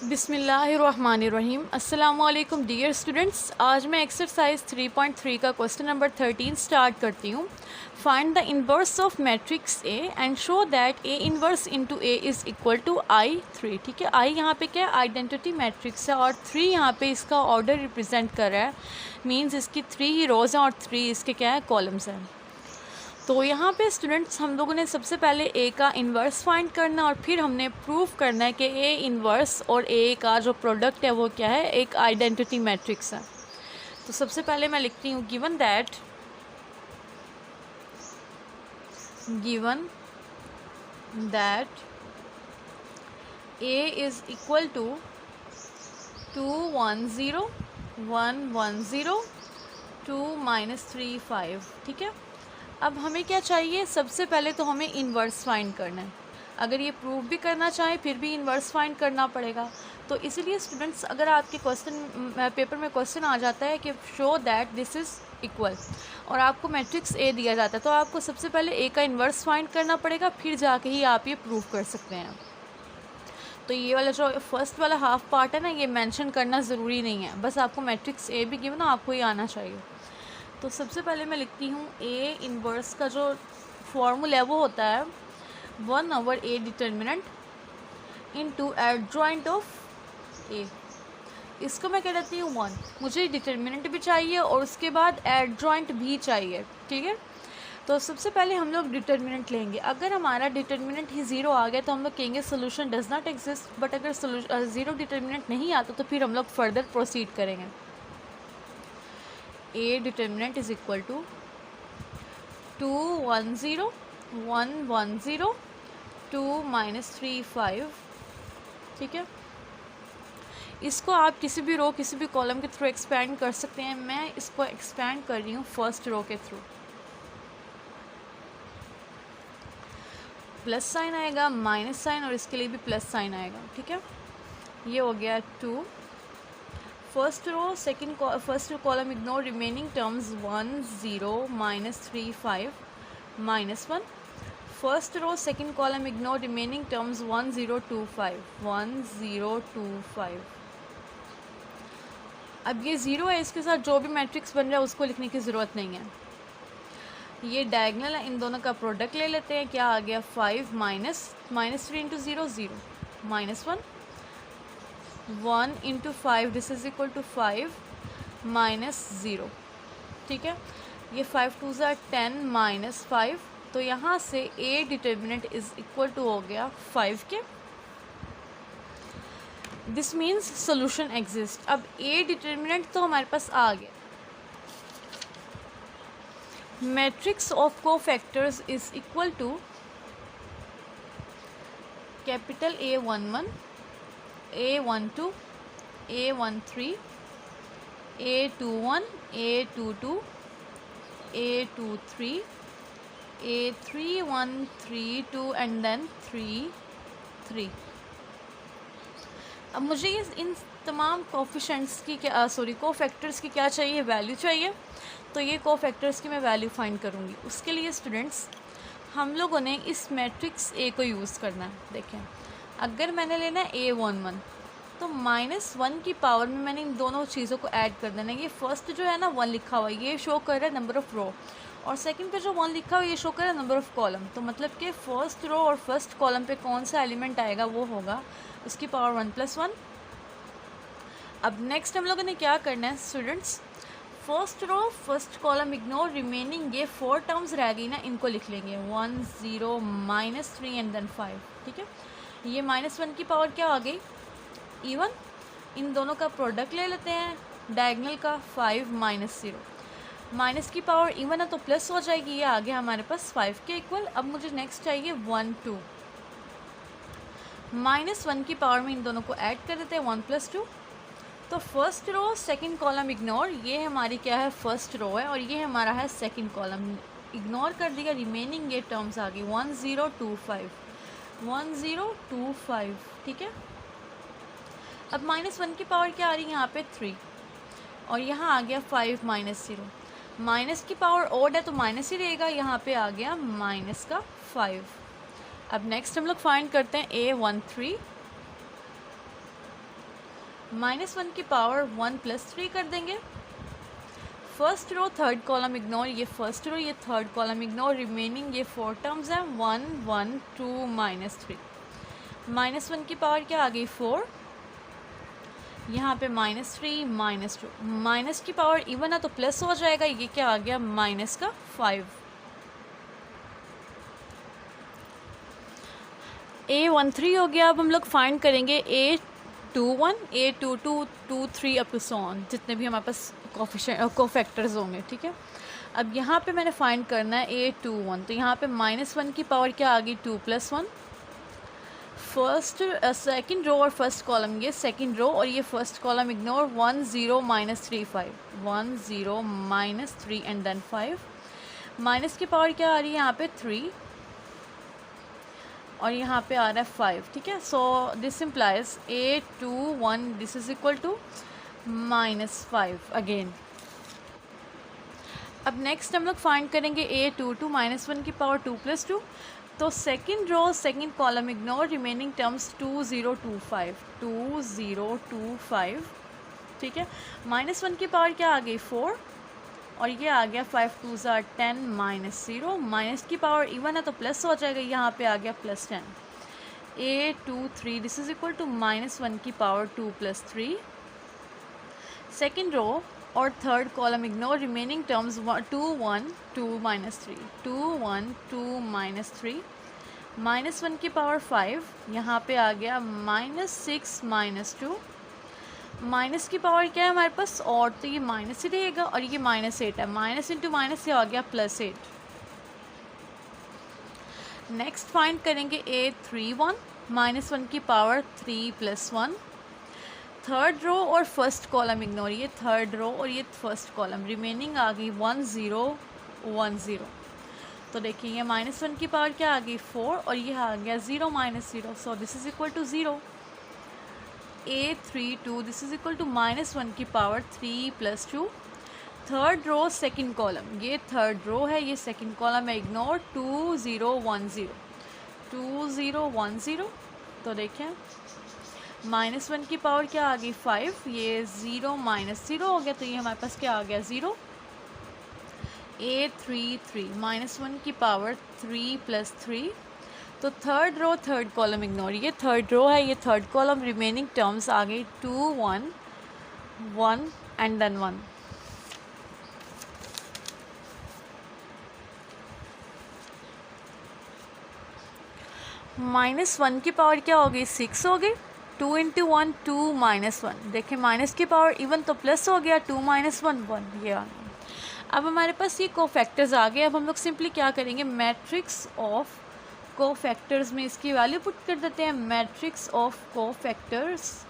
बिस्मिल्लाहिर्रहमानिर्रहीम। अस्सलामुअलैकुम dear students. आज मैं एक्सरसाइज 3.3 का क्वेश्चन नंबर 13 स्टार्ट करती हूँ। Find the inverse of matrix A and show that A inverse into A is equal to I 3। ठीक है, आई यहाँ पे क्या है, आइडेंटिटी मैट्रिक्स है और 3 यहाँ पे इसका ऑर्डर रिप्रेजेंट कर रहा है। मीन्स इसकी 3 ही रोज़ हैं और 3 इसके क्या है, कॉलम्स हैं। तो यहाँ पे स्टूडेंट्स हम लोगों ने सबसे पहले ए का इन्वर्स फाइंड करना और फिर हमने प्रूव करना है कि ए इन्वर्स और ए का जो प्रोडक्ट है वो क्या है, एक आइडेंटिटी मैट्रिक्स है। तो सबसे पहले मैं लिखती हूँ given that A is equal to 2 1 0 1 1 0 2 -3 5। ठीक है, अब हमें क्या चाहिए, सबसे पहले तो हमें इन्वर्स फाइंड करना है। अगर ये प्रूव भी करना चाहें फिर भी इन्वर्स फाइंड करना पड़ेगा। तो इसीलिए स्टूडेंट्स, अगर आपके क्वेश्चन पेपर में क्वेश्चन आ जाता है कि show that this is equal और आपको मैट्रिक्स ए दिया जाता है, तो आपको सबसे पहले ए का इन्वर्स फाइंड करना पड़ेगा, फिर जाके ही आप ये प्रूव कर सकते हैं। तो ये वाला जो फर्स्ट वाला हाफ पार्ट है ना, ये मेंशन करना ज़रूरी नहीं है, बस आपको मैट्रिक्स ए भी गिवन आपको ये आना चाहिए। तो सबसे पहले मैं लिखती हूँ ए इनवर्स का जो फॉर्मूला है वो होता है 1/a determinant into adjoint of A. इसको मैं कह देती हूँ 1। मुझे डिटर्मिनेंट भी चाहिए और उसके बाद एडजॉइंट भी चाहिए। ठीक है, तो सबसे पहले हम लोग डिटर्मिनेंट लेंगे। अगर हमारा डिटर्मिनेंट ही ज़ीरो आ गया तो हम लोग कहेंगे solution does not exist. But अगर ज़ीरो डिटर्मिनेंट नहीं आता तो फिर हम लोग फर्दर प्रोसीड करेंगे। A determinant is equal to 2 1 0 1 1 0 2 -3 5। ठीक है, इसको आप किसी भी रो किसी भी कॉलम के थ्रू एक्सपैंड कर सकते हैं। मैं इसको एक्सपैंड कर रही हूँ फर्स्ट रो के थ्रू। प्लस साइन आएगा, माइनस साइन और इसके लिए भी प्लस साइन आएगा। ठीक है, ये हो गया 2 first row first column ignore remaining terms 1 0 -3 5 -1। First row second column ignore remaining terms 1 0 2 5 1 0 2 5। अब ये ज़ीरो है, इसके साथ जो भी मैट्रिक्स बन रहा है उसको लिखने की ज़रूरत नहीं है। ये डायगनल है, इन दोनों का प्रोडक्ट ले लेते हैं। क्या आ गया, 5 -3 into 0 0 -1 1 into 5 this is equal to 5 -0। ठीक है, ये 5 2 ज़ा 10 -5। तो यहाँ से A determinant is equal to हो गया 5 के। This means solution exist. अब ए डिटर्मिनेंट तो हमारे पास आ गया। Matrix of cofactors is equal to capital A11 A12 A13 A21 A22 A23 A31 32 and then 3 अब मुझे इन तमाम कोफिशेंट्स की कोफैक्टर्स की क्या चाहिए, वैल्यू चाहिए। तो ये कोफैक्टर्स की मैं वैल्यू फाइंड करूँगी। उसके लिए स्टूडेंट्स हम लोगों ने इस मैट्रिक्स ए को यूज़ करना है। देखें, अगर मैंने लेना है A11 तो -1 की पावर में मैंने इन दोनों चीज़ों को ऐड कर देना है। ये फर्स्ट जो है ना 1 लिखा हुआ है, ये शो कर रहा है नंबर ऑफ़ रो, और सेकंड पे जो 1 लिखा हुआ है ये शो कर रहा है नंबर ऑफ़ कॉलम। तो मतलब कि फर्स्ट रो और फर्स्ट कॉलम पे कौन सा एलिमेंट आएगा वो होगा उसकी पावर 1 + 1। अब नेक्स्ट हम लोगों ने क्या करना है students, first row first column ignore remaining ये 4 टर्म्स रह गई ना, इनको लिख लेंगे 1 0 -3 एंड देन 5। ठीक है, ये -1 की पावर क्या आ गई, इवन। इन दोनों का प्रोडक्ट ले लेते हैं, डायगनल का 5 -0। माइनस की पावर इवन है तो प्लस हो जाएगी, ये आ गया हमारे पास 5 के इक्वल। अब मुझे नेक्स्ट चाहिए 1 2। -1 की पावर में इन दोनों को ऐड कर देते हैं 1 + 2। तो first row second column ignore, ये हमारी क्या है, फर्स्ट रो है और ये हमारा है सेकंड कॉलम। इग्नोर कर दिया, रिमेनिंग ये टर्म्स आ गई 1 0 2 5 1 0 2 5। ठीक है, अब -1 की पावर क्या आ रही है यहाँ पे 3 और यहाँ आ गया 5 -0। माइनस की पावर ओड है तो माइनस ही रहेगा, यहाँ पे आ गया -5। अब नेक्स्ट हम लोग फाइंड करते हैं A13 -1 की पावर 1 + 3 कर देंगे। First row third column ignore, ये फर्स्ट रो ये थर्ड कॉलम इग्नोर, रिमेनिंग ये 4 टर्म्स हैं 1 1 2 -3। -1 की पावर क्या आ गई 4, यहाँ पे -3 -2, माइनस की पावर इवन है तो प्लस हो जाएगा, ये क्या आ गया माइनस का 5। A13 हो गया। अब हम लोग फाइंड करेंगे A21 A22 2 3 up to so on, जितने भी हमारे पास कोफैक्टर्स होंगे, ठीक है। अब यहाँ पे मैंने फाइंड करना है A21, तो यहाँ पे -1 की पावर क्या आ गई 2 + 1। फर्स्ट सेकंड रो और फर्स्ट कॉलम, ये सेकंड रो और ये first column ignore, 1 0 -3 5, 1 0 -3 and then 5। Minus की पावर क्या आ रही है यहाँ पे 3 और यहाँ पे आ रहा है 5, ठीक है। So this implies A21 this is equal to -5 again. अब नेक्स्ट हम लोग फाइंड करेंगे A22 -1 की पावर 2 + 2, तो second row second column ignore, remaining terms 2 0 2 5, 2 0 2 5, ठीक है। -1 की पावर क्या आ गई 4 और ये आ गया 5 2 10 -0, माइनस की पावर इवन है तो प्लस हो जाएगा, यहाँ पे आ गया +10। A23 this is equal to -1 की पावर 2 + 3, सेकेंड रो और third column ignore, remaining terms 2 1 2 -3, 2 1 2 -3, -1 की पावर 5, यहाँ पे आ गया -6 -2, माइनस की पावर क्या है हमारे पास और, तो ये माइनस ही रहेगा और ये -8 है, माइनस इंटू माइनस ये आ गया +8। नेक्स्ट फाइंड करेंगे A31 -1 की पावर 3 + 1, थर्ड रो और फर्स्ट कॉलम इग्नोर, ये थर्ड रो और ये फर्स्ट कॉलम, रिमेनिंग आ गई 1 0 1 0। तो देखिए ये -1 की पावर क्या आ गई 4 और ये आ गया 0 -0, so this is equal to 0। A32 this is equal to -1 की power 3 + 2, third row second column, ये थर्ड रो है ये सेकंड कॉलम है इग्नोर, 2 0 1 0, 2 0 1 0। तो देखें -1 की पावर क्या आ गई 5, ये 0 -0 हो गया, तो ये हमारे पास क्या आ गया 0। A33 -1 की पावर 3 + 3, तो third row third column ignore, ये थर्ड रो है ये थर्ड कॉलम, रिमेनिंग टर्म्स आ गई 2 1 1 एंड देन 1। -1 की पावर क्या हो गई 6 हो गई, 2 × 1 2 -1, देखें माइनस की पावर इवन तो प्लस हो गया, 2 - 1 1, ये आ गया। अब हमारे पास ये कोफैक्टर्स आ गए। अब हम लोग सिंपली क्या करेंगे, मैट्रिक्स ऑफ कोफैक्टर्स में इसकी वैल्यू पुट कर देते हैं। Matrix of cofactors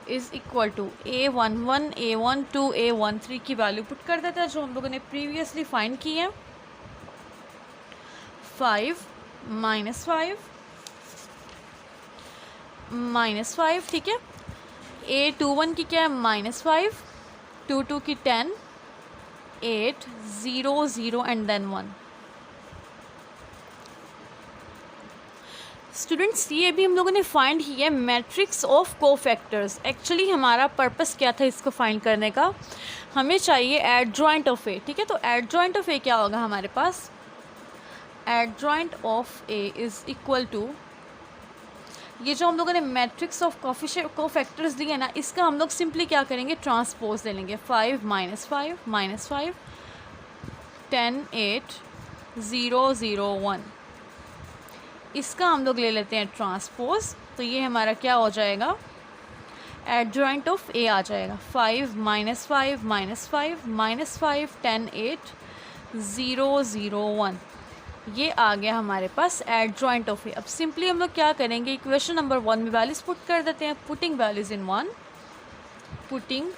is equal to A11 A12 A13 की वैल्यू पुट कर देते हैं जो हम लोगों ने प्रीवियसली फाइंड की है। 5 -5 ठीक है। A21 की क्या है -5, 22 की 10, 8 0 0 एंड देन 1। स्टूडेंट्स ये भी हम लोगों ने फाइंड किया है मैट्रिक्स ऑफ कोफैक्टर्स। एक्चुअली हमारा पर्पस क्या था इसको फाइंड करने का, हमें चाहिए एडजॉइंट ऑफ ए, ठीक है। तो एडजॉइंट ऑफ ए क्या होगा हमारे पास, adjoint of A is equal to, ये जो हम लोगों ने मैट्रिक्स ऑफ कोफैक्टर्स दिए ना, इसका हम लोग सिंपली क्या करेंगे, ट्रांसपोज ले लेंगे। 5 -5 -5 10 8 0 0 1, इसका हम लोग ले लेते हैं ट्रांसपोज। तो ये हमारा क्या हो जाएगा, एडजॉइंट ऑफ ए आ जाएगा। 5 -5 -5 -5 10 8 0 0 1, ये आ गया हमारे पास एडजॉइंट ऑफ ए। अब सिंपली हम लोग क्या करेंगे, इक्वेशन नंबर 1 में वैल्यूज पुट कर देते हैं। Putting values in 1, putting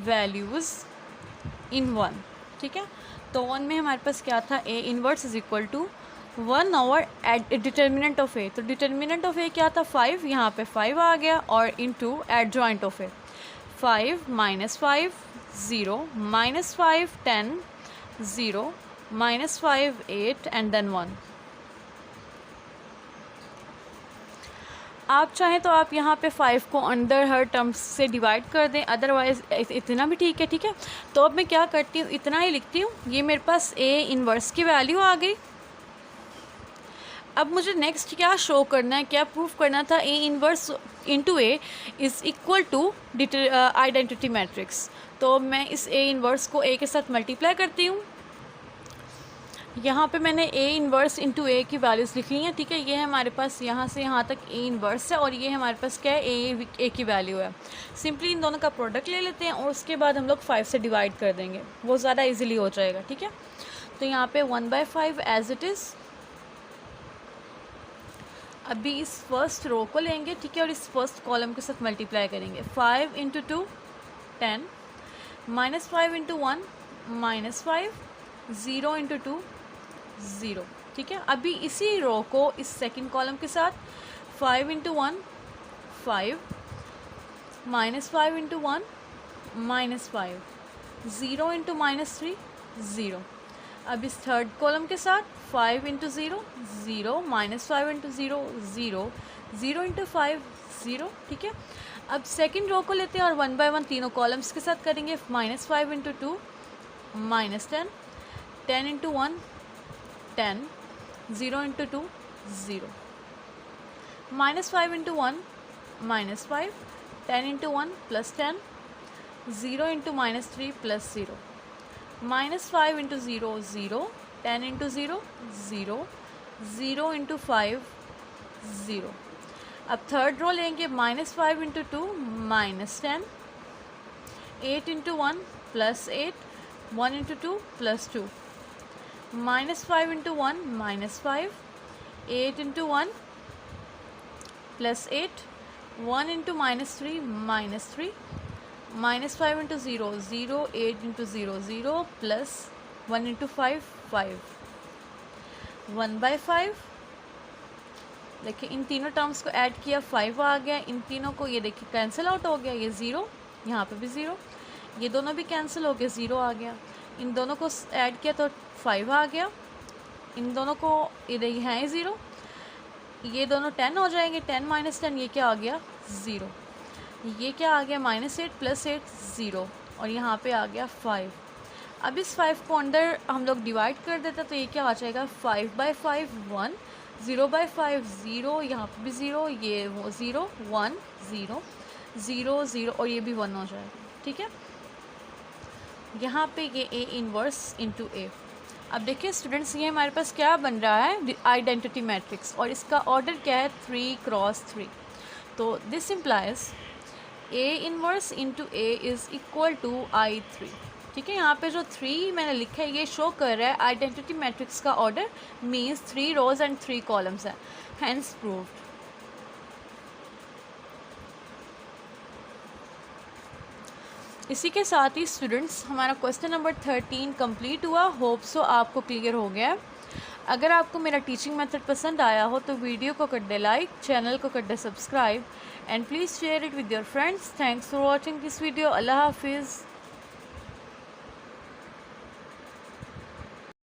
values in 1, ठीक है। तो 1 में हमारे पास क्या था, A inverse is equal to 1 over determinant of A. तो डिटर्मिनेंट ऑफ ए क्या था 5, यहाँ पे 5 आ गया, और into adjoint of A 5 -5 0 -5 10 0 -5 8 and then 1। आप चाहें तो आप यहाँ पे 5 को अंदर हर टर्म्स से डिवाइड कर दें, अदरवाइज़ इतना भी ठीक है। ठीक है, तो अब मैं क्या करती हूँ, इतना ही लिखती हूँ। ये मेरे पास ए इन्वर्स की वैल्यू आ गई। अब मुझे नेक्स्ट क्या शो करना है, क्या प्रूफ करना था, A inverse into A is equal to identity matrix. तो मैं इस ए इन्वर्स को ए के साथ मल्टीप्लाई करती हूँ। यहाँ पे मैंने ए इन्वर्स इंटू ए की वैल्यूज़ लिख ली हैं। ठीक है, ये है हमारे पास यहाँ से यहाँ तक ए इन्वर्स है और ये हमारे पास क्या है, ए की वैल्यू है। सिंपली इन दोनों का प्रोडक्ट ले लेते हैं और उसके बाद हम लोग 5 से डिवाइड कर देंगे, वो ज़्यादा इजीली हो जाएगा। ठीक है, तो यहाँ पे 1/5 एज इट इज़। अभी इस फर्स्ट रो को लेंगे, ठीक है, और इस फर्स्ट कॉलम के साथ मल्टीप्लाई करेंगे। 5 इंटू 2 10, -5 इंटू 1 -5, 0 इंटू 2 0। ठीक है, अभी इसी रो को इस सेकंड कॉलम के साथ 5 इंटू 1 5, -5 इंटू 1 -5, 0 इंटू -3 0। अब इस थर्ड कॉलम के साथ 5 इंटू 0 0, -5 इंटू 0 0, 0 इंटू 5 0। ठीक है, अब सेकंड रो को लेते हैं और 1 बाय 1 तीनों कॉलम्स के साथ करेंगे। -5 into 2 -10, 10 into 1 10, 0 into 2 0, -5 into 1 -5, 10 into 1 +10, 0 into -3 +0, -5 into 0 0, 10 into 0 0, 0 into 5 0। अब थर्ड रो लेंगे, -5 into 2 -10, 8 into 1 +8, 1 into 2 +2, -5 into 1 -5, 8 into 1 +8, 1 into -3 -3, -5 into 0 0, 8 into 0 0, plus 1 into 5 5, 1/5। देखिए इन तीनों टर्म्स को ऐड किया, 5 आ गया। इन तीनों को ये देखिए कैंसिल आउट हो गया, ये 0, यहाँ पे भी 0, ये दोनों भी कैंसिल हो गए, 0 आ गया। इन दोनों को ऐड किया तो 5 आ गया। इन दोनों को ये देखिए हैं 0, ये दोनों 10 हो जाएंगे, 10 - 10 ये क्या आ गया 0, ये क्या आ गया -8 + 8 0, और यहाँ पे आ गया 5। अब इस 5 को अंदर हम लोग डिवाइड कर देते तो ये क्या आ जाएगा 5/5 1, 0/5 0, यहाँ पे भी 0, ये वो 0 1 0 0 0, और ये भी 1 हो जाएगा। ठीक है, यहाँ पे ये ए इन्वर्स इंटू ए। अब देखिए स्टूडेंट्स, ये हमारे पास क्या बन रहा है, आइडेंटिटी मैट्रिक्स, और इसका ऑर्डर क्या है 3 × 3। तो this implies A inverse into A is equal to I3। ठीक है, यहाँ पे जो 3 मैंने लिखा है ये शो कर रहा है आइडेंटिटी मैट्रिक्स का order means 3 rows and 3 columns है, हैंस प्रूव्ड। इसी के साथ ही स्टूडेंट्स हमारा क्वेश्चन नंबर 13 कंप्लीट हुआ। होप सो आपको क्लियर हो गया। अगर आपको मेरा टीचिंग मेथड पसंद आया हो तो वीडियो को कर दे लाइक, चैनल को कर दे subscribe, and please share it with your friends. Thanks for watching this video. अल्लाह हाफिज़।